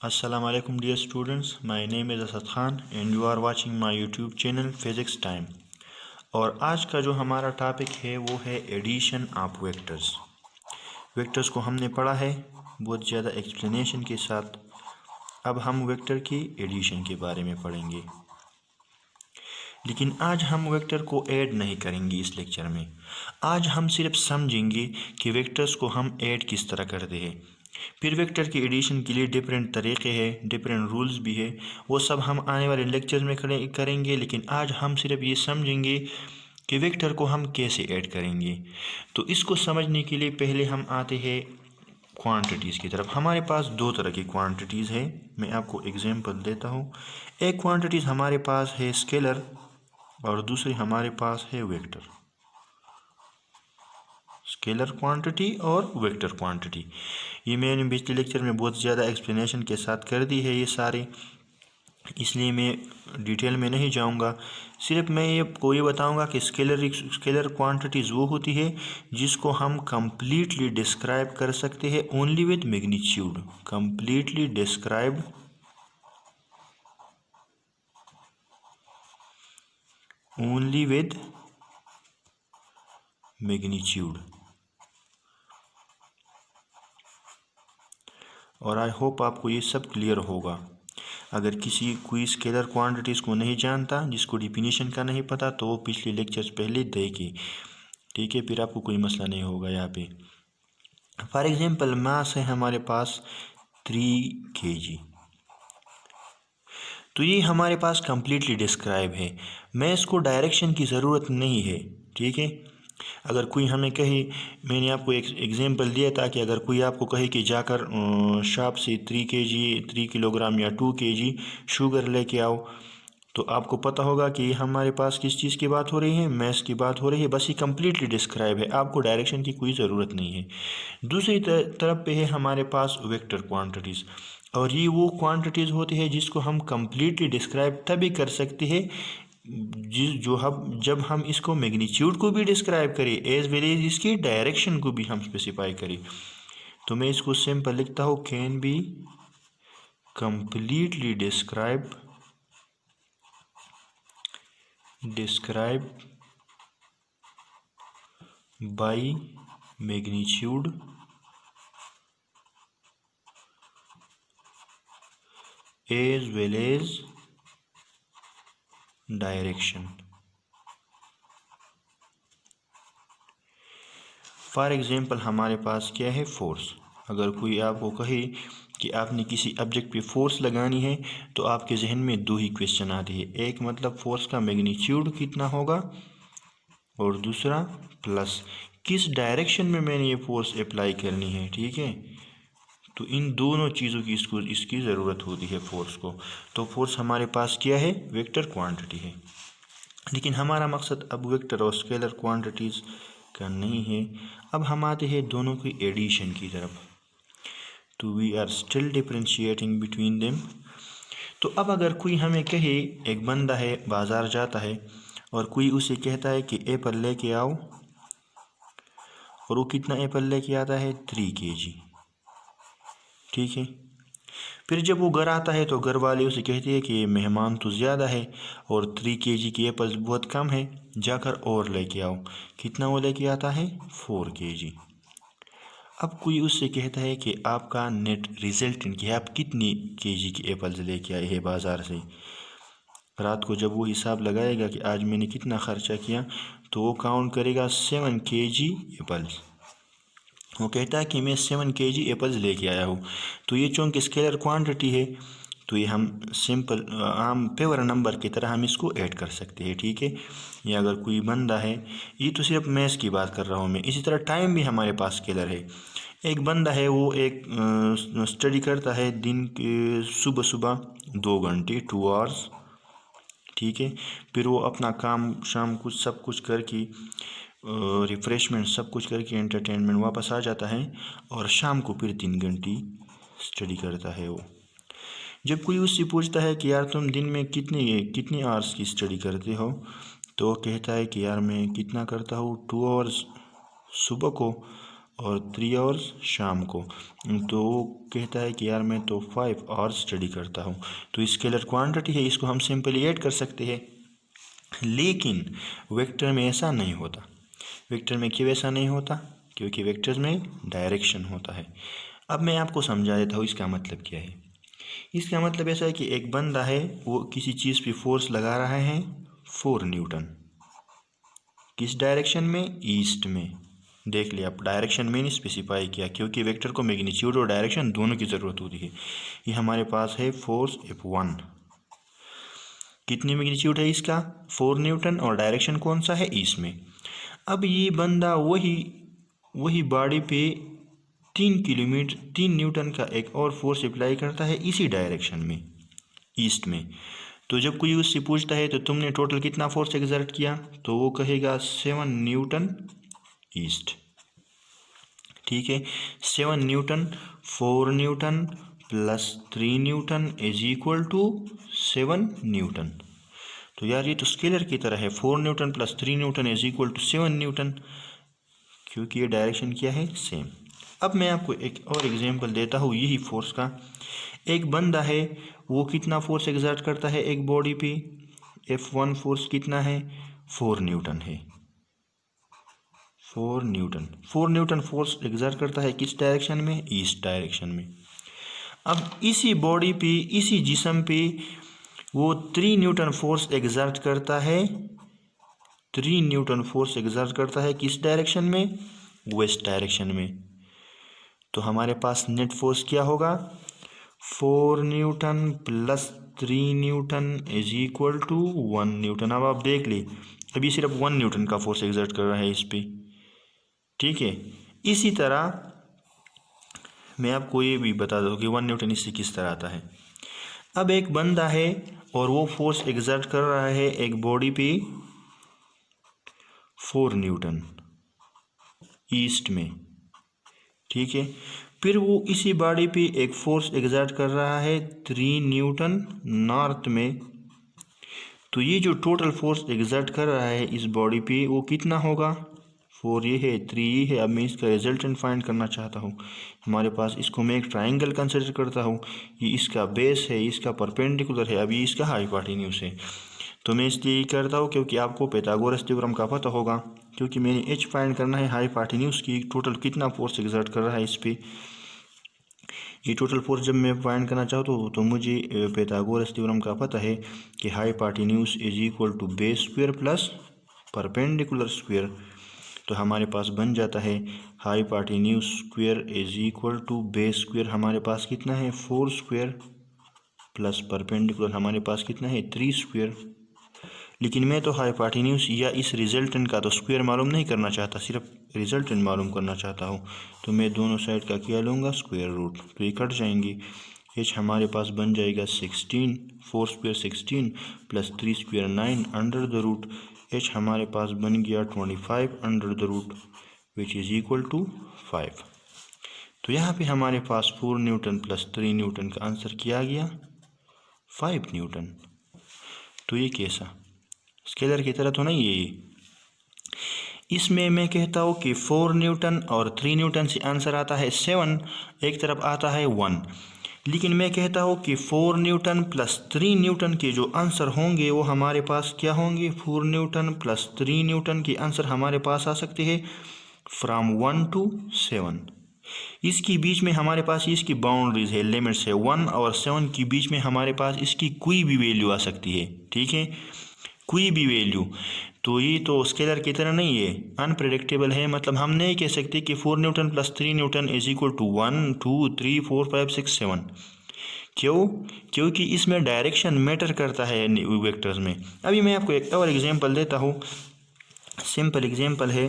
Assalamu alaikum dear students, my name is Asad Khan and you are watching my YouTube channel Physics Time। और आज का जो हमारा topic है वो है एडिशन ऑफ वेक्टर्स। वेक्टर्स को हमने पढ़ा है बहुत ज़्यादा एक्सप्लेनेशन के साथ। अब हम वेक्टर की एडिशन के बारे में पढ़ेंगे, लेकिन आज हम वेक्टर को ऐड नहीं करेंगे इस लेक्चर में। आज हम सिर्फ समझेंगे कि वेक्टर्स को हम ऐड किस तरह करते हैं। फिर वेक्टर की एडिशन के लिए डिफरेंट तरीके हैं, डिफरेंट रूल्स भी है, वो सब हम आने वाले लेक्चर में करेंगे। लेकिन आज हम सिर्फ ये समझेंगे कि वेक्टर को हम कैसे ऐड करेंगे। तो इसको समझने के लिए पहले हम आते हैं क्वांटिटीज़ की तरफ। हमारे पास दो तरह की क्वांटिटीज़ है, मैं आपको एग्जांपल देता हूँ। एक क्वांटिटीज़ हमारे पास है स्केलर और दूसरी हमारे पास है वेक्टर। स्केलर क्वांटिटी और वेक्टर क्वांटिटी, ये मैंने पिछले लेक्चर में बहुत ज़्यादा एक्सप्लेनेशन के साथ कर दी है ये सारे, इसलिए मैं डिटेल में नहीं जाऊंगा। सिर्फ मैं ये बताऊंगा कि स्केलर क्वांटिटीज़ वो होती है जिसको हम कंप्लीटली डिस्क्राइब कर सकते हैं only with magnitude. Completely describe only with magnitude. और आई होप आपको ये सब क्लियर होगा। अगर कोई स्केलर क्वांटिटीज़ को नहीं जानता, जिसको डिफिनीशन का नहीं पता, तो वो पिछले लेक्चर्स पहले देखे, ठीक है, फिर आपको कोई मसला नहीं होगा यहाँ पे। फॉर एग्जांपल मास है हमारे पास 3 kg, तो ये हमारे पास कंप्लीटली डिस्क्राइब है। मैस को डायरेक्शन की ज़रूरत नहीं है, ठीक है। अगर कोई हमें कहे, मैंने आपको एक एग्जांपल दिया था कि अगर कोई आपको कहे कि जाकर शॉप से 3 किलोग्राम या 2 kg शुगर लेके आओ, तो आपको पता होगा कि हमारे पास किस चीज़ की बात हो रही है, मैस की बात हो रही है। बस ये कंप्लीटली डिस्क्राइब है, आपको डायरेक्शन की कोई ज़रूरत नहीं है। दूसरी तरफ पे है हमारे पास वेक्टर क्वांटिटीज़, और ये वो क्वांटिटीज़ होती है जिसको हम कंप्लीटली डिस्क्राइब तभी कर सकते हैं जब हम इसको मैग्नीट्यूड को भी डिस्क्राइब करें एज वेल एज इसकी डायरेक्शन को भी हम स्पेसिफाई करें। तो मैं इसको सिंपल लिखता हूँ, can be completely describe by magnitude as well as direction. For example हमारे पास क्या है, फोर्स। अगर कोई आपको कहे कि आपने किसी ऑब्जेक्ट पे फोर्स लगानी है, तो आपके जहन में दो ही क्वेश्चन आते हैं। एक मतलब फोर्स का मैग्नीट्यूड कितना होगा, और दूसरा प्लस किस डायरेक्शन में मैंने ये फोर्स अप्लाई करनी है, ठीक है। तो इन दोनों चीज़ों की इसकी ज़रूरत होती है फोर्स को। तो फोर्स हमारे पास क्या है, वेक्टर क्वांटिटी है। लेकिन हमारा मकसद अब वेक्टर और स्केलर क्वांटिटीज़ का नहीं है। अब हम आते हैं दोनों की एडिशन की तरफ। तो we are still differentiating between them. तो अब अगर कोई हमें कहे, एक बंदा है बाज़ार जाता है और कोई उसे कहता है कि एप्पल लेके आओ, और वो कितना एप्पल लेके आता है, 3 kg, ठीक है। फिर जब वो घर आता है तो घर वाले उसे कहते हैं कि मेहमान तो ज़्यादा है और 3 kg की एप्पल्स बहुत कम है, जाकर और लेके आओ। कितना वो लेके आता है, 4 kg। अब कोई उससे कहता है कि आपका नेट रिजल्टेंट क्या है, आप कितनी kg की एप्पल्स लेके आए हैं बाज़ार से। रात को जब वो हिसाब लगाएगा कि आज मैंने कितना ख़र्चा किया, तो वो काउंट करेगा 7 kg एप्पल्स। वो कहता है कि मैं 7 kg एप्पल्स लेके आया हूँ। तो ये चूँकि स्केलर क्वांटिटी है, तो ये हम सिंपल आम पेवर नंबर की तरह हम इसको ऐड कर सकते हैं, ठीक है। या अगर कोई बंदा है, ये तो सिर्फ मैथ्स की बात कर रहा हूँ मैं। इसी तरह टाइम भी हमारे पास स्केलर है। एक बंदा है, वो एक स्टडी करता है दिन के सुबह सुबह 2 घंटे, 2 आवर्स, ठीक है। फिर वो अपना काम शाम कुछ सब कुछ करके रिफ़्रेशमेंट सब कुछ करके एंटरटेनमेंट वापस आ जाता है, और शाम को फिर 3 घंटे स्टडी करता है वो। जब कोई उससे पूछता है कि यार तुम दिन में कितनी आवर्स की स्टडी करते हो, तो वो कहता है कि यार मैं कितना करता हूँ, 2 आवर्स सुबह को और 3 आवर्स शाम को। तो वो कहता है कि यार मैं तो 5 आवर्स स्टडी करता हूँ। तो स्केलर क्वांटिटी है, इसको हम सिंपली ऐड कर सकते हैं। लेकिन वेक्टर में ऐसा नहीं होता। वेक्टर में क्यों ऐसा नहीं होता? क्योंकि वेक्टर में डायरेक्शन होता है। अब मैं आपको समझा देता हूँ इसका मतलब क्या है। इसका मतलब ऐसा है कि एक बंदा है, वो किसी चीज़ पे फोर्स लगा रहा है 4 न्यूटन। किस डायरेक्शन में? ईस्ट में। देख लिया, आप डायरेक्शन में नहीं स्पेसिफाई किया, क्योंकि वेक्टर को मैग्नीट्यूड और डायरेक्शन दोनों की ज़रूरत होती है। ये हमारे पास है फोर्स F1। कितनी मैग्नीट्यूड है इसका? 4 न्यूटन, और डायरेक्शन कौन सा है? ईस्ट में। अब ये बंदा वही बॉडी पे 3 न्यूटन का एक और फोर्स अप्लाई करता है इसी डायरेक्शन में, ईस्ट में। तो जब कोई उससे पूछता है तो तुमने टोटल कितना फोर्स एक्सर्ट किया, तो वो कहेगा 7 न्यूटन ईस्ट। ठीक है, 7 newton, 4 newton plus 3 newton is equal to 7 newton. तो यार ये तो स्केलर की तरह है, 4 newton plus 3 newton is equal to 7 newton, क्योंकि ये डायरेक्शन क्या है? सेम। अब मैं आपको एक और एग्जांपल देता हूँ यही फोर्स का। एक बंदा है, वो कितना फोर्स एक्सर्ट करता है एक बॉडी पे? F1 फोर्स कितना है? 4 न्यूटन है। 4 न्यूटन फोर्स एक्सर्ट करता है किस डायरेक्शन में? ईस्ट डायरेक्शन में। अब इसी बॉडी पे, इसी जिस्म पे वो 3 न्यूटन फोर्स एक्सर्ट करता है। 3 न्यूटन फोर्स एक्सर्ट करता है किस डायरेक्शन में? वेस्ट डायरेक्शन में। तो हमारे पास नेट फोर्स क्या होगा? 4 newton plus 3 newton is equal to 1 newton. अब आप देख ली, अभी सिर्फ 1 न्यूटन का फोर्स एक्सर्ट कर रहा है इस पे। ठीक है, इसी तरह मैं आपको ये भी बता दूँ कि 1 न्यूटन इससे किस तरह आता है। अब एक बंदा है और वो फोर्स एक्सर्ट कर रहा है एक बॉडी पे 4 न्यूटन ईस्ट में। ठीक है, फिर वो इसी बॉडी पे एक फोर्स एक्सर्ट कर रहा है 3 न्यूटन नॉर्थ में। तो ये जो टोटल फोर्स एक्सर्ट कर रहा है इस बॉडी पे वो कितना होगा? 4 ये है, 3 ये है। अब मैं इसका रिजल्टेंट फाइंड करना चाहता हूँ। हमारे पास, इसको मैं एक ट्राइंगल कंसिडर करता हूँ। ये इसका बेस है, इसका परपेंडिकुलर है, अभी इसका हाइपोटेन्यूज है। तो मैं इसलिए करता हूँ क्योंकि आपको पाइथागोरस थ्योरम का पता होगा, क्योंकि मैंने एच फाइंड करना है हाइपोटेन्यूज की, टोटल कितना फोर्स एक्सर्ट कर रहा है इस पर। ये टोटल फोर्स जब मैं फाइंड करना चाहता हूँ तो मुझे पाइथागोरस थ्योरम का पता है कि hypotenuse is equal to base square plus perpendicular square. तो हमारे पास बन जाता है hypotenuse square is equal to base square. हमारे पास कितना है? 4 स्क्वायर प्लस परपेंडिकुलर हमारे पास कितना है? 3 स्क्वायर। लेकिन मैं तो हाइपोटेन्यूज या इस रिजल्टेंट का तो स्क्वायर मालूम नहीं करना चाहता, सिर्फ रिजल्टेंट मालूम करना चाहता हूँ। तो मैं दोनों साइड का क्या लूँगा? Square root. तो ये कट जाएंगे। एच हमारे पास बन जाएगा 16, 4 square 16 plus 3 square 9 under the root. एच हमारे पास बन गया 25 under the root which is equal to 5। तो यहाँ पे हमारे पास 4 न्यूटन प्लस 3 न्यूटन का आंसर किया गया 5 न्यूटन। तो ये कैसा? स्केलर की तरह तो नहीं है ये। इसमें मैं कहता हूँ कि 4 न्यूटन और 3 न्यूटन से आंसर आता है 7, एक तरफ आता है 1। लेकिन मैं कहता हूँ कि 4 न्यूटन प्लस 3 न्यूटन के जो आंसर होंगे वो हमारे पास क्या होंगे? 4 न्यूटन प्लस 3 न्यूटन के आंसर हमारे पास आ सकते हैं फ्रॉम 1 to 7। इसकी बीच में हमारे पास इसकी बाउंड्रीज है, लिमिट्स है। 1 और 7 के बीच में हमारे पास इसकी कोई भी वैल्यू आ सकती है। ठीक है, कोई भी वैल्यू। तो ये तो स्केलर की तरह नहीं है, अनप्रेडिक्टेबल है। मतलब हम नहीं कह सकते कि 4 newton plus 3 newton is equal to 1 2 3 4 5 6 7। क्यों? क्योंकि इसमें डायरेक्शन मैटर करता है वेक्टर्स में। अभी मैं आपको एक और एग्जांपल देता हूँ। सिंपल एग्जांपल है,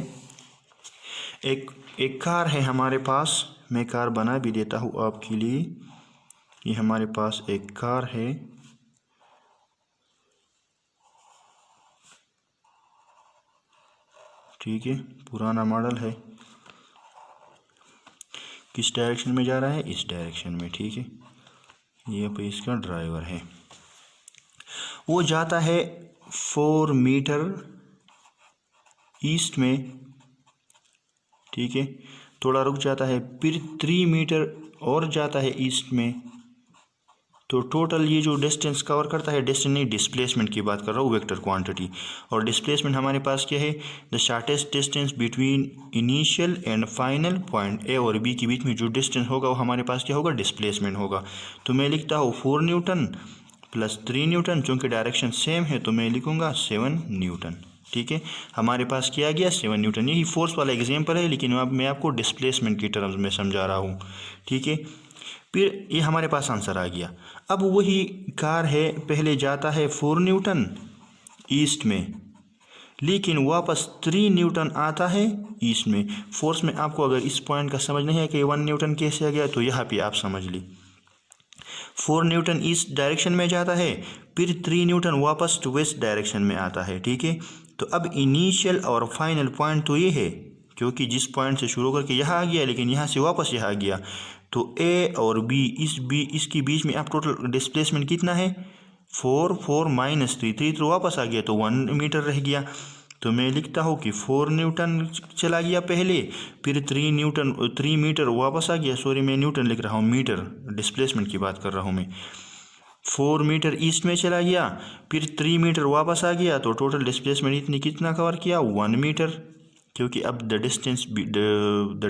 एक कार है हमारे पास। मैं कार बना भी देता हूँ आपके लिए। ये हमारे पास एक कार है। ठीक है, पुराना मॉडल है। किस डायरेक्शन में जा रहा है? इस डायरेक्शन में। ठीक है, ये पे इसका ड्राइवर है, वो जाता है 4 मीटर ईस्ट में। ठीक है, थोड़ा रुक जाता है, फिर 3 मीटर और जाता है ईस्ट में। तो टोटल ये जो डिस्टेंस कवर करता है, डिस्टेंस नहीं डिस्प्लेसमेंट की बात कर रहा हूँ, वेक्टर क्वांटिटी। और डिस्प्लेसमेंट हमारे पास क्या है, the shortest distance between initial and final point A और बी के बीच में जो डिस्टेंस होगा वो हमारे पास क्या होगा, डिस्प्लेसमेंट होगा। तो मैं लिखता हूँ 4 न्यूटन प्लस 3 न्यूटन, चूँकि डायरेक्शन सेम है तो मैं लिखूँगा 7 न्यूटन। ठीक है, हमारे पास क्या आ गया, 7 न्यूटन। यही फोर्स वाला एग्जाम्पल है, लेकिन अब मैं आपको डिस्प्लेसमेंट की टर्म्स में समझा रहा हूँ। ठीक है, फिर ये हमारे पास आंसर आ गया। अब वही कार है, पहले जाता है 4 न्यूटन ईस्ट में, लेकिन वापस 3 न्यूटन आता है ईस्ट में। फोर्स में आपको अगर इस पॉइंट का समझ नहीं है कि 1 न्यूटन कैसे आ गया, तो यहाँ पे आप समझ ली। 4 न्यूटन ईस्ट डायरेक्शन में जाता है, फिर 3 न्यूटन वापस वेस्ट डायरेक्शन में आता है। ठीक है, तो अब इनिशियल और फाइनल पॉइंट तो ये है, क्योंकि जिस पॉइंट से शुरू करके यहाँ आ गया, लेकिन यहाँ से वापस यहाँ आ गया, तो ए और बी इसके बीच में आप टोटल डिस्प्लेसमेंट कितना है, 4 माइनस 3 तो वापस आ गया, तो 1 मीटर रह गया। तो मैं लिखता हूँ कि 4 न्यूटन चला गया पहले, फिर 3 मीटर वापस आ गया। सॉरी, मैं न्यूटन लिख रहा हूँ, मीटर डिस्प्लेसमेंट की बात कर रहा हूँ मैं। 4 मीटर ईस्ट में चला गया, फिर 3 मीटर वापस आ गया, तो टोटल डिस्प्लेसमेंट कितना कवर किया, 1 मीटर, क्योंकि अब the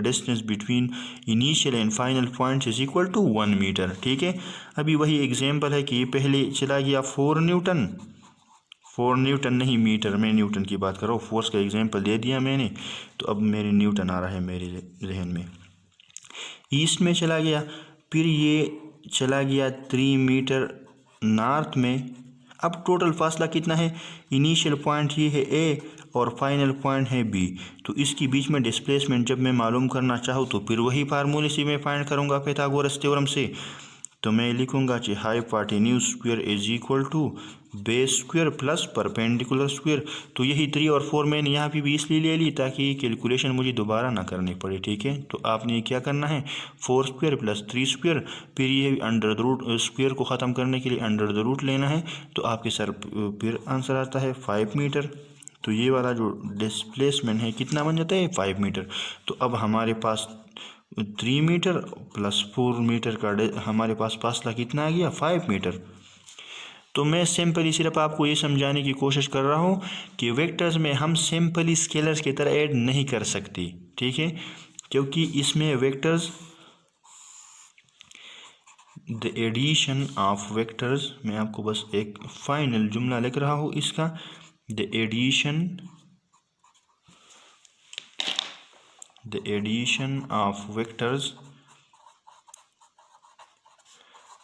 distance between initial and final point is equal to 1 metre. ठीक है, अभी वही एग्जाम्पल है कि पहले चला गया 4 न्यूटन नहीं मीटर, मैं न्यूटन की बात कर रहा हूँ, फोर्स का एग्जाम्पल दे दिया मैंने, तो अब मेरे न्यूटन आ रहा है मेरे जहन में। ईस्ट में चला गया, फिर ये चला गया 3 मीटर नॉर्थ में। अब टोटल फासला कितना है, इनिशियल पॉइंट ये है ए और फाइनल पॉइंट है बी, तो इसके बीच में डिस्प्लेसमेंट जब मैं मालूम करना चाहूँ तो फिर वही फार्मूले से मैं फाइंड करूँगा पाइथागोरस थ्योरम से। तो मैं लिखूँगा कि hypotenuse square is equal to base square plus perpendicular square. तो यही 3 और 4 मैंने यहाँ पे भी इसलिए ले ली ताकि कैलकुलेशन मुझे दोबारा ना करनी पड़े। ठीक है, तो आपने क्या करना है, 4 स्क्वायर प्लस 3 स्क्वायर, फिर ये अंडर द रूट स्क्वायर को ख़त्म करने के लिए अंडर द रूट लेना है, तो आपके सर फिर आंसर आता है 5 मीटर। तो ये वाला जो डिस्प्लेसमेंट है कितना बन जाता है, 5 मीटर। तो अब हमारे पास 3 मीटर प्लस 4 मीटर का हमारे पास फासला कितना आ गया, 5 मीटर। तो मैं सिंपली सिर्फ आपको ये समझाने की कोशिश कर रहा हूँ कि वेक्टर्स में हम सिंपली स्केलर्स की तरह ऐड नहीं कर सकते। ठीक है, क्योंकि इसमें vectors the addition of vectors, मैं आपको बस एक फाइनल जुमला लिख रहा हूँ इसका, the addition of vectors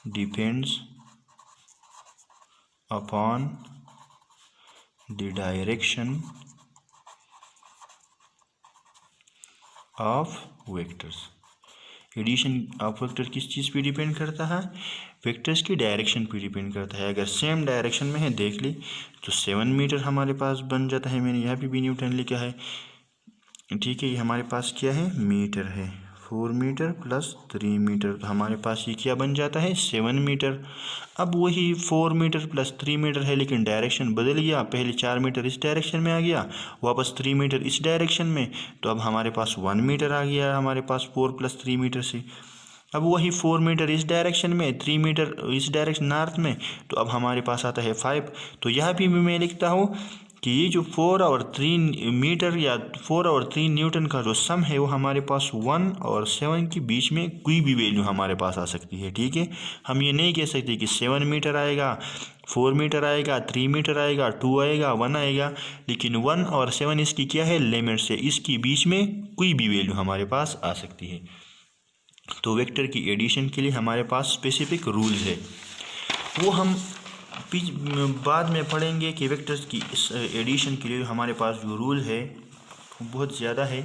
depends upon the direction of vectors। Addition of vector किस चीज़ पे डिपेंड करता है, वेक्टर्स की डायरेक्शन पे डिपेंड करता है। अगर सेम डायरेक्शन में है देख ली तो 7 मीटर हमारे पास बन जाता है। मैंने यहाँ पे भी न्यूटन लिखा है। ठीक है, ये हमारे पास क्या है, मीटर है। 4 मीटर प्लस 3 मीटर, तो हमारे पास ये क्या बन जाता है, 7 मीटर। अब वही 4 मीटर प्लस 3 मीटर है, लेकिन डायरेक्शन बदल गया, पहले 4 मीटर इस डायरेक्शन में आ गया, वापस 3 मीटर इस डायरेक्शन में, तो अब हमारे पास 1 मीटर आ गया हमारे पास 4 प्लस 3 मीटर से। अब वही 4 मीटर इस डायरेक्शन में, 3 मीटर इस डायरेक्शन नॉर्थ में, तो अब हमारे पास आता है 5। तो यहाँ भी मैं लिखता हूँ कि ये जो 4 और 3 मीटर या 4 और 3 न्यूटन का जो सम है वो हमारे पास 1 और 7 के बीच में कोई भी वैल्यू हमारे पास आ सकती है। ठीक है, हम ये नहीं कह सकते कि 7 मीटर आएगा, 4 मीटर आएगा, 3 मीटर आएगा, 2 आएगा, 1 आएगा, लेकिन 1 और 7 इसकी क्या है, लिमिट्स है, इसके बीच में कोई भी वैल्यू हमारे पास आ सकती है। तो वेक्टर की एडिशन के लिए हमारे पास स्पेसिफिक रूल्स है, वो हम बाद में पढ़ेंगे कि वेक्टर्स की इस एडिशन के लिए हमारे पास जो रूल है वो बहुत ज़्यादा है,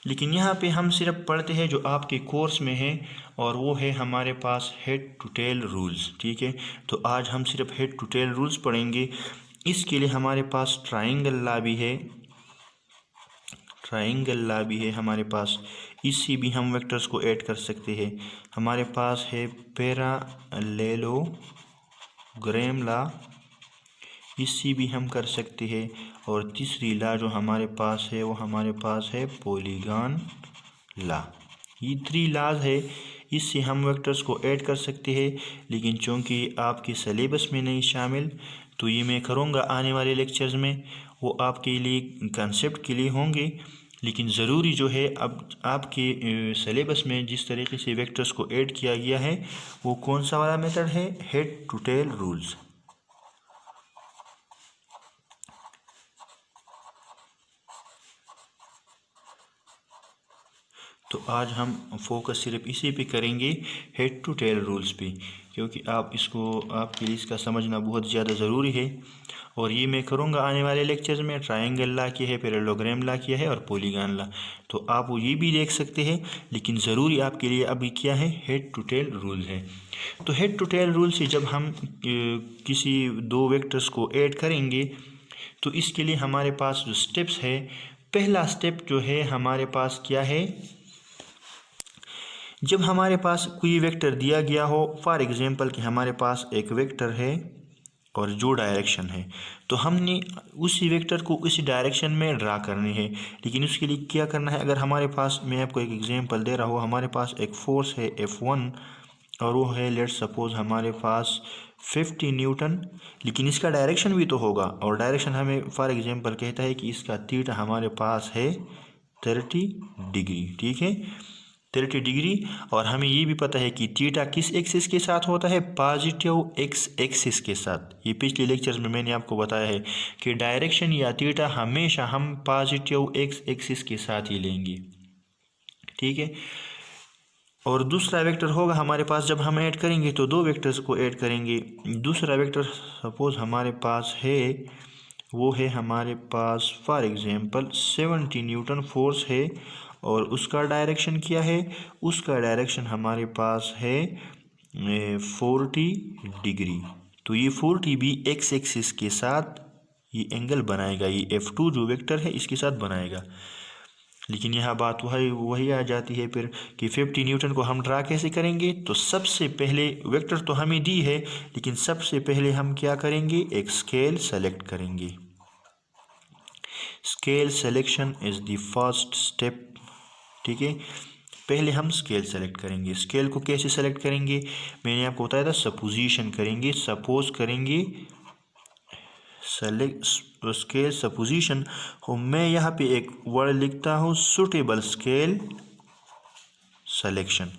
लेकिन यहाँ पे हम सिर्फ पढ़ते हैं जो आपके कोर्स में है, और वो है हमारे पास हेड टू टेल रूल्स। ठीक है, तो आज हम सिर्फ हेड टू टेल रूल्स पढ़ेंगे। इसके लिए हमारे पास ट्राइंगल लॉ भी है हमारे पास, इससे भी हम वेक्टर्स को ऐड कर सकते हैं। हमारे पास है पैरेललोग्राम लॉ, इससे भी हम कर सकते हैं। और तीसरी लॉ जो हमारे पास है वो हमारे पास है पॉलीगॉन ला। ये 3 लाज है, इससे हम वेक्टर्स को ऐड कर सकते हैं, लेकिन चूँकि आपके सिलेबस में नहीं शामिल तो ये मैं करूँगा आने वाले लेक्चर्स में। वो आपके लिए कंसेप्ट के लिए होंगे, लेकिन ज़रूरी जो है अब आपके सिलेबस में जिस तरीके से वेक्टर्स को ऐड किया गया है वो कौन सा वाला मेथड है, हेड टू टेल रूल्स। तो आज हम फोकस सिर्फ इसी पे करेंगे, हेड टू टेल रूल्स पे, क्योंकि आपके लिए इसका समझना बहुत ज़्यादा ज़रूरी है। और ये मैं करूँगा आने वाले लेक्चर्स में। ट्रायंगल ला किया है, पैरेललोग्राम ला किया है और पॉलीगॉन ला, तो आप वो ये भी देख सकते हैं, लेकिन ज़रूरी आपके लिए अभी क्या है, हेड टू टेल रूल है। तो हेड टू टेल रूल से जब हम किसी 2 वेक्टर्स को ऐड करेंगे तो इसके लिए हमारे पास जो स्टेप्स है, पहला स्टेप जो है हमारे पास क्या है, जब हमारे पास कोई वेक्टर दिया गया हो, फॉर एग्जांपल कि हमारे पास एक वेक्टर है और जो डायरेक्शन है, तो हमने उसी वेक्टर को उसी डायरेक्शन में ड्रा करनी है। लेकिन उसके लिए क्या करना है, अगर हमारे पास, मैं आपको एक एग्जांपल दे रहा हूँ, हमारे पास एक फोर्स है F1 और वो है, लेट्स सपोज हमारे पास 50 न्यूटन, लेकिन इसका डायरेक्शन भी तो होगा, और डायरेक्शन हमें फॉर एग्जांपल कहता है कि इसका थीटा हमारे पास है 30 डिग्री, ठीक है, 30 डिग्री। और हमें ये भी पता है कि थीटा किस एक्सिस के साथ होता है, पॉजिटिव एक्स एक्सिस के साथ। ये पिछले लेक्चर्स में मैंने आपको बताया है कि डायरेक्शन या थीटा हमेशा हम पॉजिटिव एक्स एक्सिस के साथ ही लेंगे, ठीक है। और दूसरा वेक्टर होगा हमारे पास, जब हम ऐड करेंगे तो 2 वेक्टर्स को ऐड करेंगे। दूसरा वेक्टर सपोज हमारे पास है, वो है हमारे पास फॉर एग्जांपल 70 न्यूटन फोर्स है, और उसका डायरेक्शन क्या है, उसका डायरेक्शन हमारे पास है 40 डिग्री। तो ये 40 भी एक्स एक्सिस के साथ ये एंगल बनाएगा, ये F2 जो वेक्टर है इसके साथ बनाएगा। लेकिन यहाँ बात वही आ जाती है फिर कि 50 न्यूटन को हम ड्रा कैसे करेंगे। तो सबसे पहले, वेक्टर तो हमें दी है, लेकिन सबसे पहले हम क्या करेंगे, एक स्केल सेलेक्ट करेंगे। Scale selection is the first step, ठीक है। पहले हम स्केल सेलेक्ट करेंगे। स्केल को कैसे सेलेक्ट करेंगे, मैंने आपको बताया था, सपोजिशन करेंगे, सपोज करेंगे, सेलेक्ट स्केल सपोजिशन हो। मैं यहाँ पे एक वर्ड लिखता हूँ, सुटेबल स्केल सिलेक्शन,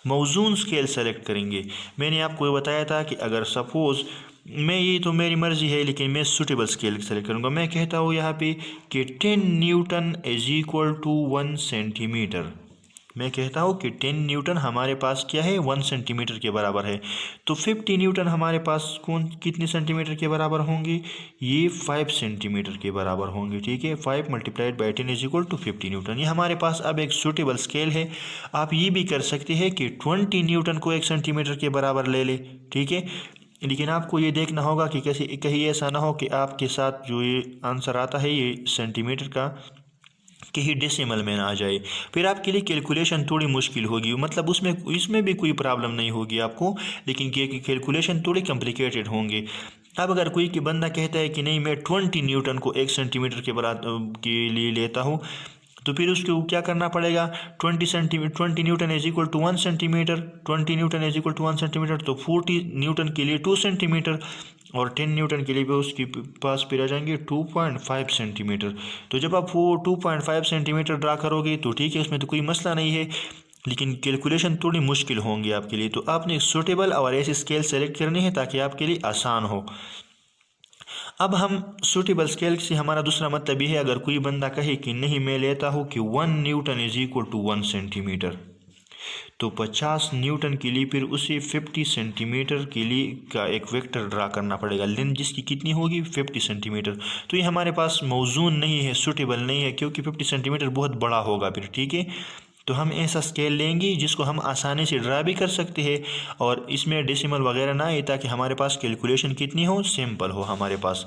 मौजून स्केल सेलेक्ट करेंगे। मैंने आपको बताया था कि अगर सपोज मैं, ये तो मेरी मर्ज़ी है, लेकिन मैं सूटेबल स्केल सेलेक्ट करूँगा। मैं कहता हूँ यहाँ पे कि 10 newton is equal to 1 centimetre. मैं कहता हूँ कि 10 न्यूटन हमारे पास क्या है, 1 सेंटीमीटर के बराबर है। तो 50 न्यूटन हमारे पास कितने सेंटीमीटर के बराबर होंगे, ये 5 सेंटीमीटर के बराबर होंगे, ठीक है। 5 multiplied by 10 is equal to 50 newton. ये हमारे पास अब एक सूटेबल स्केल है। आप ये भी कर सकते हैं कि 20 न्यूटन को 1 सेंटीमीटर के बराबर ले ले, ठीक है। लेकिन आपको ये देखना होगा कि कैसे, कहीं ऐसा ना हो कि आपके साथ जो ये आंसर आता है ये सेंटीमीटर का कहीं डेसिमल में ना आ जाए, फिर आपके लिए कैलकुलेशन थोड़ी मुश्किल होगी। मतलब इसमें भी कोई प्रॉब्लम नहीं होगी आपको, लेकिन कैलकुलेशन थोड़े कॉम्प्लिकेटेड होंगे। अब अगर कोई कि बंदा कहता है कि नहीं, मैं 20 न्यूटन को 1 सेंटीमीटर के बराबर के लिए लेता हूँ, तो फिर उसको क्या करना पड़ेगा, 20 newton is equal to 1 centimetre, 20 newton is equal to 1 centimetre, तो 40 न्यूटन के लिए 2 सेंटीमीटर, और 10 न्यूटन के लिए भी उसके पास फिर आ जाएंगे 2.5 सेंटीमीटर। तो जब आप वो 2.5 सेंटीमीटर ड्रा करोगे तो ठीक है, उसमें तो कोई मसला नहीं है, लेकिन कैलकुलेशन थोड़ी मुश्किल होंगी आपके लिए। तो आपने सूटेबल और ऐसे स्केल सेलेक्ट करनी है ताकि आपके लिए आसान हो। अब हम सूटेबल स्केल से हमारा दूसरा मतलब ये है, अगर कोई बंदा कहे कि नहीं, मैं लेता हूँ कि 1 newton is equal to 1 centimetre, तो 50 न्यूटन के लिए फिर उसे 50 सेंटीमीटर के लिए का एक वेक्टर ड्रा करना पड़ेगा, लेंथ जिसकी कितनी होगी, 50 सेंटीमीटर। तो ये हमारे पास मौजून नहीं है, सूटेबल नहीं है, क्योंकि 50 सेंटीमीटर बहुत बड़ा होगा फिर, ठीक है। तो हम ऐसा स्केल लेंगे जिसको हम आसानी से ड्रा भी कर सकते हैं, और इसमें डेसिमल वगैरह ना आए, ताकि हमारे पास कैलकुलेशन कितनी हो, सिंपल हो हमारे पास।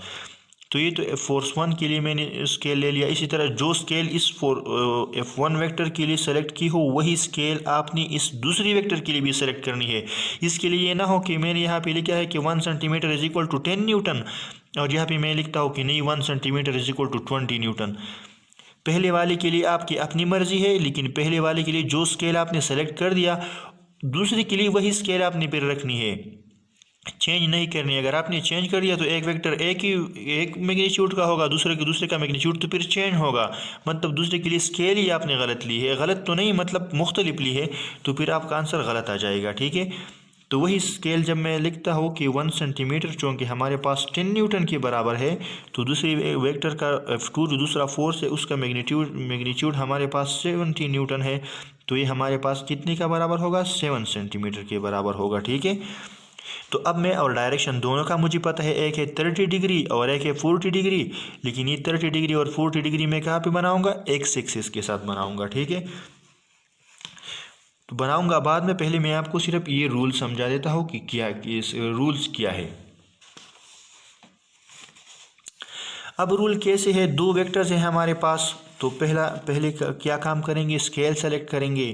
तो ये तो फोर्स 1 के लिए मैंने स्केल ले लिया। इसी तरह जो स्केल इस F1 वेक्टर के लिए सेलेक्ट की हो, वही स्केल आपने इस दूसरी वेक्टर के लिए भी सेलेक्ट करनी है। इसके लिए ये ना हो कि मैंने यहाँ पे लिखा है कि 1 centimetre is equal to 10 newton, और यहाँ पे मैं लिखता हूँ कि नहीं, 1 centimetre is equal to 20 newton. पहले वाले के लिए आपकी अपनी मर्जी है, लेकिन पहले वाले के लिए जो स्केल आपने सेलेक्ट कर दिया, दूसरे के लिए वही स्केल आपने फिर रखनी है, चेंज नहीं करनी। अगर आपने चेंज कर दिया तो एक वेक्टर एक मैग्नीट्यूड का होगा, दूसरे का मैग्नीट्यूड तो फिर चेंज होगा। मतलब दूसरे के लिए स्केल ही आपने गलत ली है, गलत तो नहीं मतलब मुख्तलिफ ली है, तो फिर आपका आंसर गलत आ जाएगा। ठीक है, तो वही स्केल जब मैं लिखता हूँ कि 1 सेंटीमीटर चूँकि हमारे पास 10 न्यूटन के बराबर है, तो दूसरी वेक्टर का F2 जो दूसरा फोर्स है उसका मैग्नीट्यूड हमारे पास 70 न्यूटन है, तो ये हमारे पास कितने का बराबर होगा, 7 सेंटीमीटर के बराबर होगा। ठीक है, तो अब मैं और डायरेक्शन दोनों का मुझे पता है, एक है 30 डिग्री और एक है 40 डिग्री, लेकिन ये 30 डिग्री और 40 डिग्री मैं कहाँ पे बनाऊँगा, एक्स एक्सिस के साथ बनाऊँगा। ठीक है, तो बनाऊंगा बाद में, पहले मैं आपको सिर्फ ये रूल समझा देता हूँ कि क्या इस रूल्स क्या है। अब रूल कैसे है, दो वेक्टर्स हैं हमारे पास, तो पहले क्या काम करेंगे, स्केल सेलेक्ट करेंगे।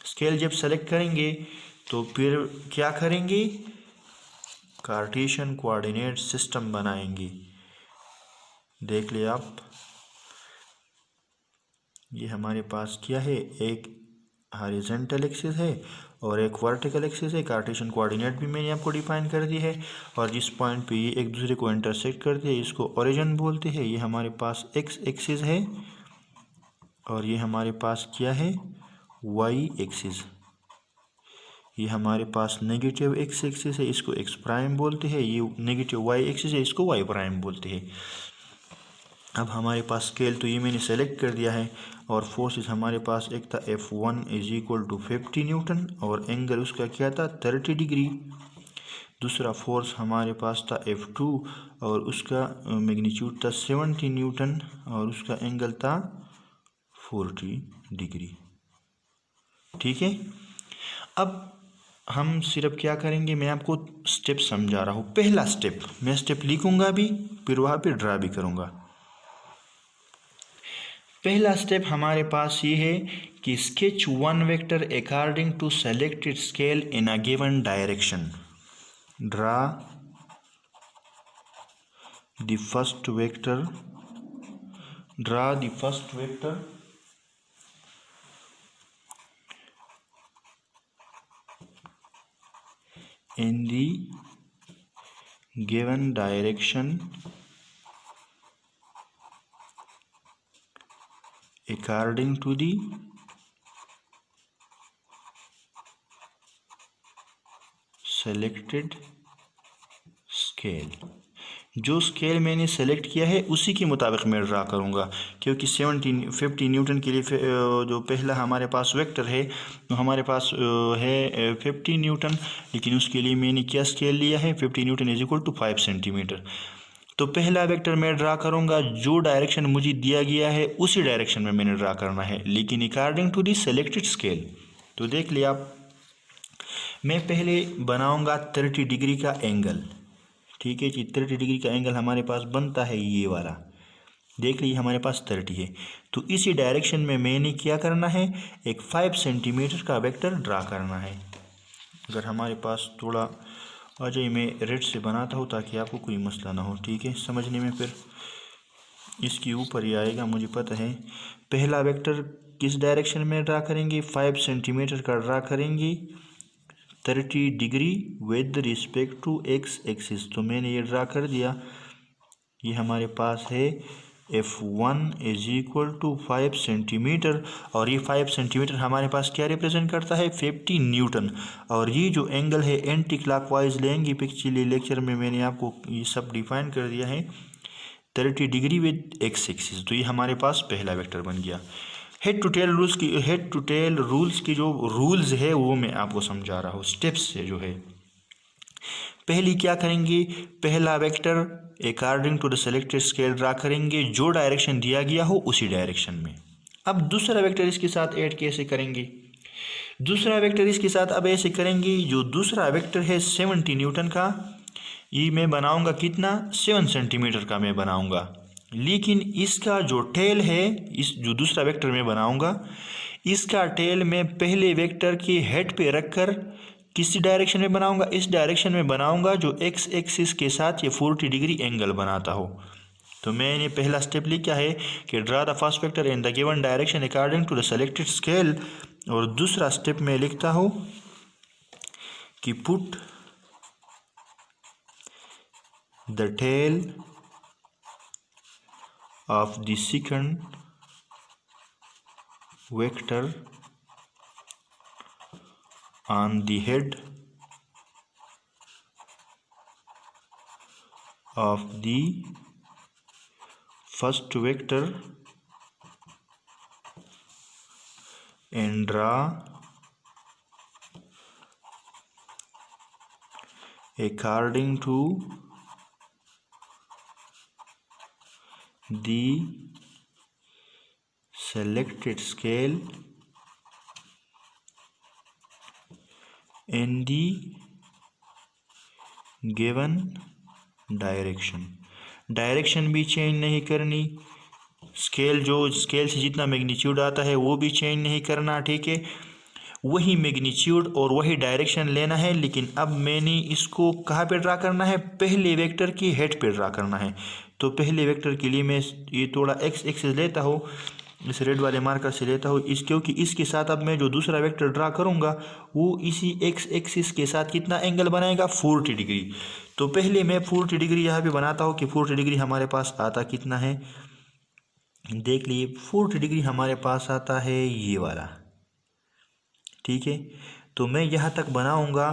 स्केल जब सेलेक्ट करेंगे तो फिर क्या करेंगे, कार्टेशियन कोऑर्डिनेट सिस्टम बनाएंगे। देख ले आप, ये हमारे पास क्या है, एक हॉरिजॉन्टल एक्सिस है और एक वर्टिकल एक्सिस है। कार्टेशियन कोऑर्डिनेट भी मैंने आपको डिफाइन कर दी है, और जिस पॉइंट पे ये एक दूसरे को इंटरसेक्ट करते हैं इसको ओरिजिन बोलते हैं। ये हमारे पास एक्स एक्सिस है और ये हमारे पास क्या है, वाई एक्सिस। ये हमारे पास नेगेटिव एक्स एक्सिस है, इसको एक्स प्राइम बोलते हैं। ये नेगेटिव वाई एक्सिस है, इसको वाई प्राइम बोलते हैं। अब हमारे पास स्केल तो ये मैंने सेलेक्ट कर दिया है, और फोर्सेस हमारे पास एक था F1 = 50 न्यूटन और एंगल उसका क्या था, 30 डिग्री। दूसरा फोर्स हमारे पास था F2 और उसका मैग्नीट्यूड था 70 न्यूटन और उसका एंगल था 40 डिग्री। ठीक है, अब हम सिर्फ क्या करेंगे, मैं आपको स्टेप समझा रहा हूँ। पहला स्टेप, मैं स्टेप लिखूंगा भी फिर वहाँ पे ड्रा भी करूँगा। पहला स्टेप हमारे पास ये है कि sketch one vector according to selected scale in a given direction. Draw the first vector, in the given direction according to the selected scale। जो स्केल मैंने सेलेक्ट किया है उसी के मुताबिक मैं ड्रा करूँगा, क्योंकि 50 न्यूटन के लिए जो पहला हमारे पास वेक्टर है तो हमारे पास है 50 न्यूटन, लेकिन उसके लिए मैंने क्या स्केल लिया है, 50 न्यूटन = 5 सेंटीमीटर। तो पहला वेक्टर मैं ड्रा करूँगा, जो डायरेक्शन मुझे दिया गया है उसी डायरेक्शन में मैंने ड्रा करना है, लेकिन according to the selected scale. तो देख लिया आप, मैं पहले बनाऊँगा 30 डिग्री का एंगल। ठीक है जी, 30 डिग्री का एंगल हमारे पास बनता है ये वाला, देख लीजिए हमारे पास 30 है। तो इसी डायरेक्शन में मैंने क्या करना है, एक 5 सेंटीमीटर का वेक्टर ड्रा करना है। अगर हमारे पास थोड़ा आ जाए, मैं रेड से बनाता हूँ ताकि आपको कोई मसला ना हो। ठीक है, समझने में फिर इसके ऊपर ही आएगा, मुझे पता है। पहला वेक्टर किस डायरेक्शन में ड्रा करेंगे, 5 सेंटीमीटर का ड्रा करेंगे 30 degree with respect to x axis. तो मैंने ये ड्रा कर दिया, ये हमारे पास है F1 = 5 सेंटीमीटर, और ये 5 सेंटीमीटर हमारे पास क्या रिप्रेजेंट करता है, 50 न्यूटन। और ये जो एंगल है एंटी क्लॉकवाइज लेंगे, पिछले लेक्चर में मैंने आपको ये सब डिफाइन कर दिया है, 30 डिग्री विद एक्स एक्सिस। तो ये हमारे पास पहला वेक्टर बन गया। हेड टू टेल रूल्स की जो रूल्स है वो मैं आपको समझा रहा हूँ स्टेप्स से जो है। पहली क्या करेंगे, पहला vector according to the selected scale draw करेंगे, जो डायरेक्शन दिया गया हो उसी डायरेक्शन में। अब दूसरा वेक्टर इसके साथ ऐड कैसे करेंगे, दूसरा वेक्टर इसके साथ अब ऐसे करेंगे, जो दूसरा वेक्टर है 70 न्यूटन का, ये मैं बनाऊंगा कितना, 7 सेंटीमीटर का मैं बनाऊंगा। लेकिन इसका जो टेल है, इस जो दूसरा वेक्टर मैं बनाऊंगा, इसका टेल मैं पहले वेक्टर के हेड पे रखकर किसी डायरेक्शन में बनाऊंगा, इस डायरेक्शन में बनाऊंगा जो एक्स एक्सिस के साथ ये 40 डिग्री एंगल बनाता हो। तो मैंने पहला स्टेप लिखा है कि draw the first vector in the given direction according to the selected scale, और दूसरा स्टेप में लिखता हूँ कि put the tail of the second vector on the head of the first vector and draw according to the selected scale in the given direction भी change नहीं करनी, scale से जितना मैग्नीट्यूड आता है वो भी चेंज नहीं करना, ठीक है। वही मैग्नीट्यूड और वही डायरेक्शन लेना है, लेकिन अब मैंने इसको कहाँ पे ड्रा करना है, पहले वेक्टर की हेड पे ड्रा करना है। तो पहले वेक्टर के लिए मैं ये थोड़ा एक्स एक्सिस लेता हूँ, इस रेड वाले मार्कर से लेता हूँ क्योंकि इसके साथ अब मैं जो दूसरा वेक्टर ड्रा करूँगा वो इसी एक्स एक्सिस के साथ कितना एंगल बनाएगा, 40 डिग्री। तो पहले मैं 40 डिग्री यहाँ पे बनाता हूँ कि 40 डिग्री हमारे पास आता कितना है, देख लीजिए 40 डिग्री हमारे पास आता है ये वाला, ठीक है। तो मैं यहाँ तक बनाऊँगा,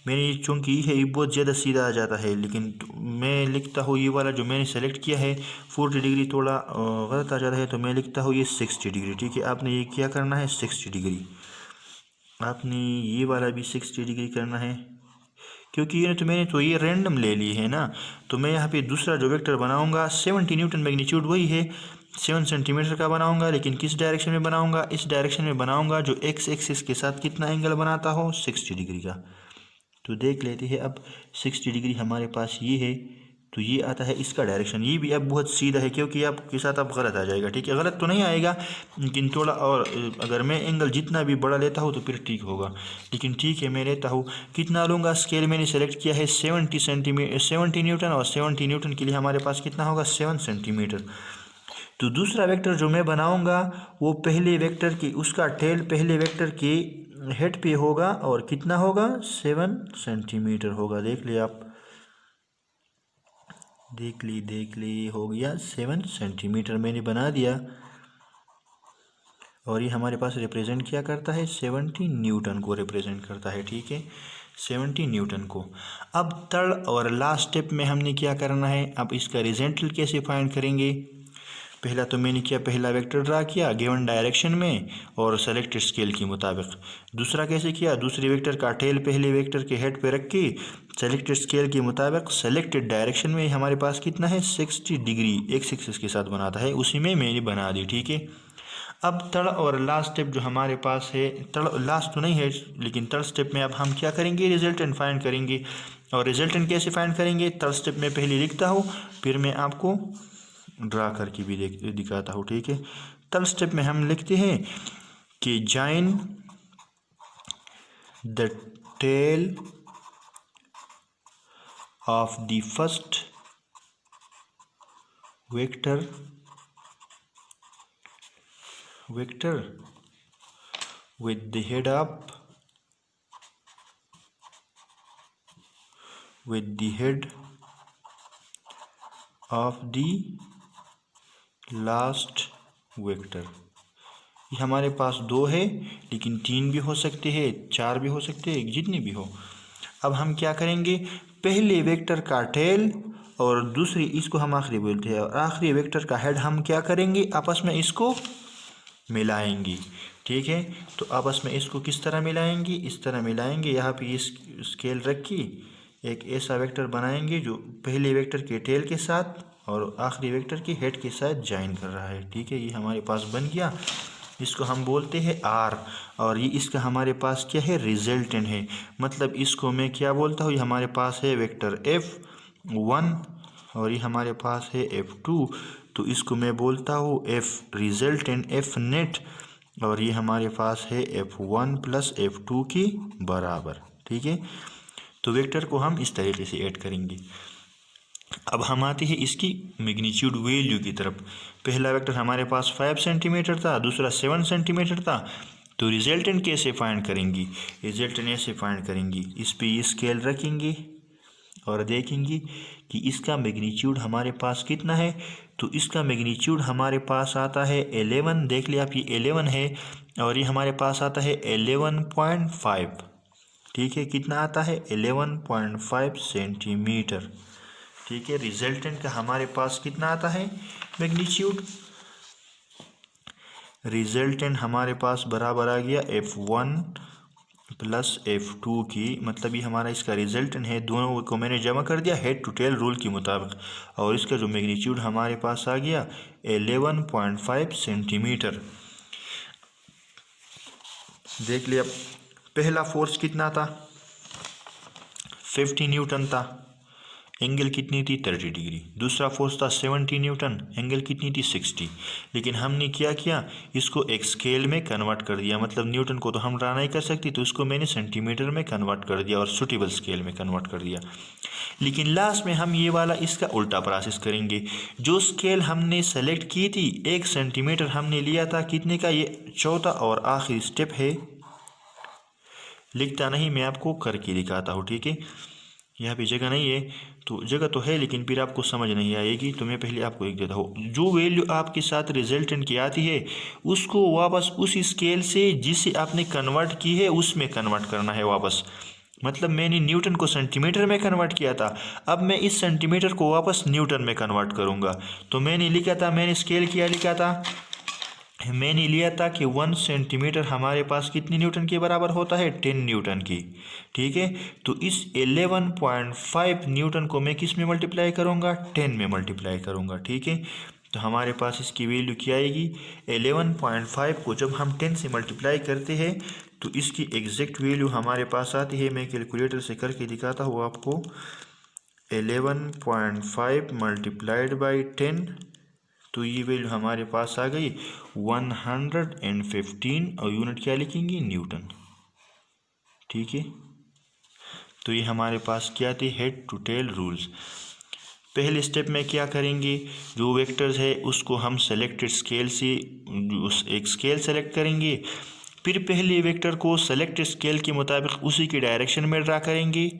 मैंने चूँकि है ये बहुत ज़्यादा सीधा आ जाता है, लेकिन मैं लिखता हूँ ये वाला जो मैंने सेलेक्ट किया है 40 डिग्री थोड़ा गलत आ जाता है, तो मैं लिखता हूँ ये 60 डिग्री, ठीक है। आपने ये क्या करना है, 60 डिग्री, आपने ये वाला भी 60 डिग्री करना है, क्योंकि ये तो मैंने तो ये रैंडम ले ली है ना। तो मैं यहाँ पे दूसरा जो वेक्टर बनाऊँगा 70 न्यूटन मैग्नीट्यूड वही है, 7 सेंटीमीटर का बनाऊंगा, लेकिन किस डायरेक्शन में बनाऊंगा, इस डायरेक्शन में बनाऊंगा जो एक्स एक्सिस के साथ कितना एंगल बनाता हो, 60 डिग्री का। तो देख लेते हैं अब 60 डिग्री हमारे पास ये है, तो ये आता है इसका डायरेक्शन, ये भी अब बहुत सीधा है क्योंकि आपके साथ अब गलत आ जाएगा, ठीक है। गलत तो नहीं आएगा, लेकिन थोड़ा और अगर मैं एंगल जितना भी बड़ा लेता हूँ तो फिर ठीक होगा, लेकिन ठीक है मैं लेता हूँ कितना लूँगा, स्केल मैंने सेलेक्ट किया है 70 न्यूटन, और 70 न्यूटन के लिए हमारे पास कितना होगा, 7 सेंटीमीटर। तो दूसरा वेक्टर जो मैं बनाऊंगा वो पहले वेक्टर की, उसका टेल पहले वेक्टर की हेड पे होगा और कितना होगा, 7 सेंटीमीटर होगा। देख लिए आप, देख ली हो गया 7 सेंटीमीटर मैंने बना दिया, और ये हमारे पास रिप्रेजेंट क्या करता है, 70 न्यूटन को रिप्रेजेंट करता है, ठीक है, 70 न्यूटन को। अब थर्ड और लास्ट स्टेप में हमने क्या करना है, अब इसका रिजल्ट कैसे फाइंड करेंगे। पहला तो मैंने किया, पहला वेक्टर ड्रा किया गिवन डायरेक्शन में और सेलेक्टेड स्केल के मुताबिक। दूसरा कैसे किया, दूसरे वेक्टर का टेल पहले वेक्टर के हेड पे रख के सेलेक्टेड स्केल के मुताबिक सेलेक्टेड डायरेक्शन में हमारे पास कितना है, 60 डिग्री एक्स एक्सिस के साथ बनाता है, उसी में मैंने बना दी, ठीक है। अब थर्ड और लास्ट स्टेप जो हमारे पास है, थर्ड लास्ट तो नहीं है लेकिन थर्ड स्टेप में अब हम क्या करेंगे, रिजल्टेंट फाइंड करेंगे। और रिजल्टेंट कैसे फाइंड करेंगे, थर्ड स्टेप में पहले लिखता हूँ, फिर मैं आपको ड्रा करके भी दिखाता हूँ, ठीक है। थर्ड स्टेप में हम लिखते हैं कि join the tail of the first vector with the head of the last vector. ये हमारे पास 2 है, लेकिन 3 भी हो सकते हैं, 4 भी हो सकते हैं, जितनी भी हो। अब हम क्या करेंगे, पहले वेक्टर का टेल और दूसरी, इसको हम आखिरी बोलते हैं, और आखिरी वेक्टर का हेड हम क्या करेंगे, आपस में इसको मिलाएंगे, ठीक है। तो आपस में इसको किस तरह मिलाएंगे, इस तरह मिलाएंगे, यहाँ पे इस स्केल रख के एक ऐसा वेक्टर बनाएंगे जो पहले वेक्टर के टेल के साथ और आखिरी वेक्टर के हेड के साथ ज्वाइन कर रहा है, ठीक है। ये हमारे पास बन गया, इसको हम बोलते हैं आर, और ये इसका हमारे पास क्या है, रिजल्टेंट है। मतलब इसको मैं क्या बोलता हूँ, ये हमारे पास है वेक्टर F1 और ये हमारे पास है F2, तो इसको मैं बोलता हूँ F रिजल्टेंट, F नेट, और ये हमारे पास है F1 प्लस F2 की बराबर, ठीक है। तो वेक्टर को हम इस तरीके से ऐड करेंगे। अब हम आते हैं इसकी मैग्नीट्यूड वैल्यू की तरफ। पहला वेक्टर हमारे पास 5 सेंटीमीटर था, दूसरा 7 सेंटीमीटर था। तो रिजल्टेंट कैसे फाइंड करेंगी? रिजल्टेंट ऐसे फाइंड करेंगी, इस पे ये स्केल रखेंगे और देखेंगे कि इसका मैग्नीट्यूड हमारे पास कितना है। तो इसका मैग्नीट्यूड हमारे पास आता है 11, देख लिया आप, ये 11 है और ये हमारे पास आता है 11.5। ठीक है, कितना आता है? 11.5 सेंटीमीटर। ठीक है, रिजल्टेंट का हमारे पास कितना आता है मैग्नीट्यूड? रिजल्टेंट हमारे पास बराबर आ गया F1 प्लस F2 की, मतलब ये हमारा इसका रिजल्टेंट है। दोनों को मैंने जमा कर दिया हेड टू टेल रूल के मुताबिक, और इसका जो मैग्नीट्यूड हमारे पास आ गया 11.5 सेंटीमीटर। देख लिया, पहला फोर्स कितना था? 50 न्यूटन था, एंगल कितनी थी? 30 डिग्री। दूसरा फोर्स था 70 न्यूटन, एंगल कितनी थी? 60। लेकिन हमने क्या किया, इसको एक स्केल में कन्वर्ट कर दिया, मतलब न्यूटन को तो हम ड्रा नहीं कर सकते, तो उसको मैंने सेंटीमीटर में कन्वर्ट कर दिया और सुटेबल स्केल में कन्वर्ट कर दिया। लेकिन लास्ट में हम ये वाला इसका उल्टा प्रोसेस करेंगे। जो स्केल हमने सेलेक्ट की थी 1 सेंटीमीटर हमने लिया था, कितने का? ये चौथा और आखिरी स्टेप है, लिखता नहीं, मैं आपको करके दिखाता हूँ। ठीक है, यहाँ पे जगह नहीं है, तो जगह तो है लेकिन फिर आपको समझ नहीं आएगी, तो मैं पहले आपको एक देता हूँ। जो वैल्यू आपके साथ रिजल्टेंट की आती है उसको वापस उस स्केल से जिसे आपने कन्वर्ट की है उसमें कन्वर्ट करना है वापस। मतलब मैंने न्यूटन को सेंटीमीटर में कन्वर्ट किया था, अब मैं इस सेंटीमीटर को वापस न्यूटन में कन्वर्ट करूँगा। तो मैंने लिखा था, मैंने स्केल क्या लिखा था? मैंने लिया था कि 1 सेंटीमीटर हमारे पास कितनी न्यूटन के बराबर होता है? 10 न्यूटन की। ठीक है, तो इस 11.5 न्यूटन को मैं किस में मल्टीप्लाई करूँगा? 10 में मल्टीप्लाई करूँगा। ठीक है, तो हमारे पास इसकी वैल्यू क्या आएगी? 11.5 को जब हम 10 से मल्टीप्लाई करते हैं तो इसकी एग्जैक्ट वैल्यू हमारे पास आती है, मैं कैलकुलेटर से करके दिखाता हूँ आपको। 11.5 मल्टीप्लाइड बाई 10, तो ये वैल्यू हमारे पास आ गई 115, और यूनिट क्या लिखेंगे? न्यूटन। ठीक है, तो ये हमारे पास क्या थे? Head to tail rules. पहले स्टेप में क्या करेंगे, जो वेक्टर्स है उसको हम सेलेक्टेड स्केल से एक स्केल सेलेक्ट करेंगे, फिर पहले वेक्टर को सेलेक्टेड स्केल के मुताबिक उसी के डायरेक्शन में ड्रा करेंगे।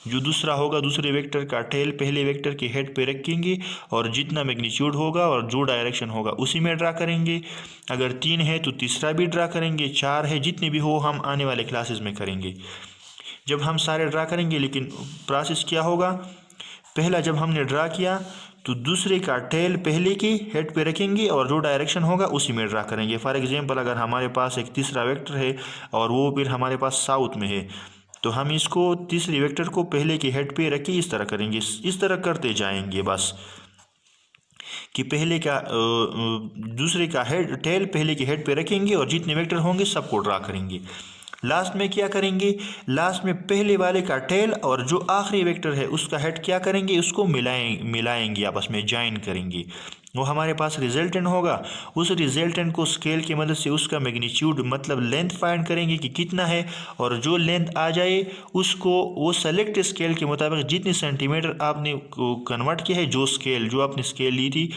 जो दूसरा होगा, दूसरे वेक्टर का टेल पहले वेक्टर के हेड पे रखेंगे और जितना मैग्नीट्यूड होगा और जो डायरेक्शन होगा उसी में ड्रा करेंगे। अगर 3 है तो तीसरा भी ड्रा करेंगे, 4 है, जितने भी हो हम आने वाले क्लासेस में करेंगे जब हम सारे ड्रा करेंगे। लेकिन प्रोसेस क्या होगा, पहला जब हमने ड्रा किया तो दूसरे का टेल पहले के हेड पे रखेंगे और जो डायरेक्शन होगा उसी में ड्रा करेंगे। फॉर एग्जांपल, अगर हमारे पास एक तीसरा वेक्टर है और वो फिर हमारे पास साउथ में है, तो हम इसको तीसरे वेक्टर को पहले के हेड पे रख के इस तरह करेंगे, इस तरह करते जाएंगे बस, कि पहले का दूसरे का हेड टेल पहले के हेड पे रखेंगे और जितने वेक्टर होंगे सबको ड्रा करेंगे। लास्ट में क्या करेंगे, लास्ट में पहले वाले का टेल और जो आखिरी वेक्टर है उसका हेड क्या करेंगे, उसको मिलाएंगे आपस में, ज्वाइन करेंगे। वो हमारे पास रिजल्टेंट होगा। उस रिजल्टेंट को स्केल की मदद से उसका मैग्नीट्यूड मतलब लेंथ फाइंड करेंगे कि कितना है, और जो लेंथ आ जाए उसको वो सेलेक्ट स्केल के मुताबिक जितने सेंटीमीटर आपने कन्वर्ट किया है, जो आपने स्केल ली थी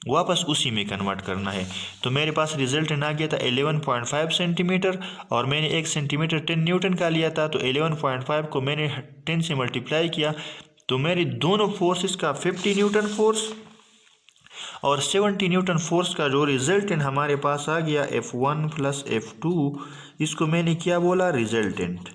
वापस उसी में कन्वर्ट करना है। तो मेरे पास रिजल्टेंट आ गया था 11.5 सेंटीमीटर, और मैंने 1 सेंटीमीटर 10 न्यूटन का लिया था, तो 11.5 को मैंने 10 से मल्टीप्लाई किया, तो मेरे दोनों फोर्सेस का 50 न्यूटन फोर्स और 70 न्यूटन फोर्स का जो रिजल्टेंट हमारे पास आ गया F1 प्लस F2, इसको मैंने क्या बोला? रिजल्टेंट।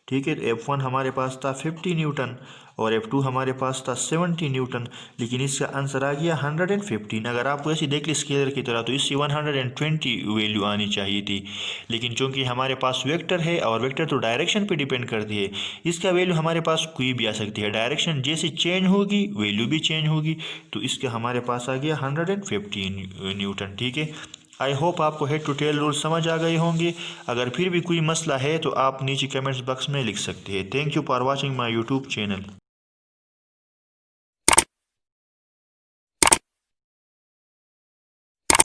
ठीक है, तो F1 हमारे पास था 50 न्यूटन और F2 हमारे पास था 70 न्यूटन, लेकिन इसका आंसर आ गया 115। अगर आप वैसे देख ली स्केलर की तरह तो इससे 120 वैल्यू आनी चाहिए थी, लेकिन चूंकि हमारे पास वेक्टर है और वेक्टर तो डायरेक्शन पे डिपेंड करती है, इसका वैल्यू हमारे पास कोई भी आ सकती है, डायरेक्शन जैसे चेंज होगी वैल्यू भी चेंज होगी, तो इसका हमारे पास आ गया 115 न्यूटन। ठीक है, आई होप आपको हेड टू टेल रूल समझ आ गए होंगे। अगर फिर भी कोई मसला है तो आप नीचे कमेंट्स बॉक्स में लिख सकते हैं। Thank you for watching my YouTube channel.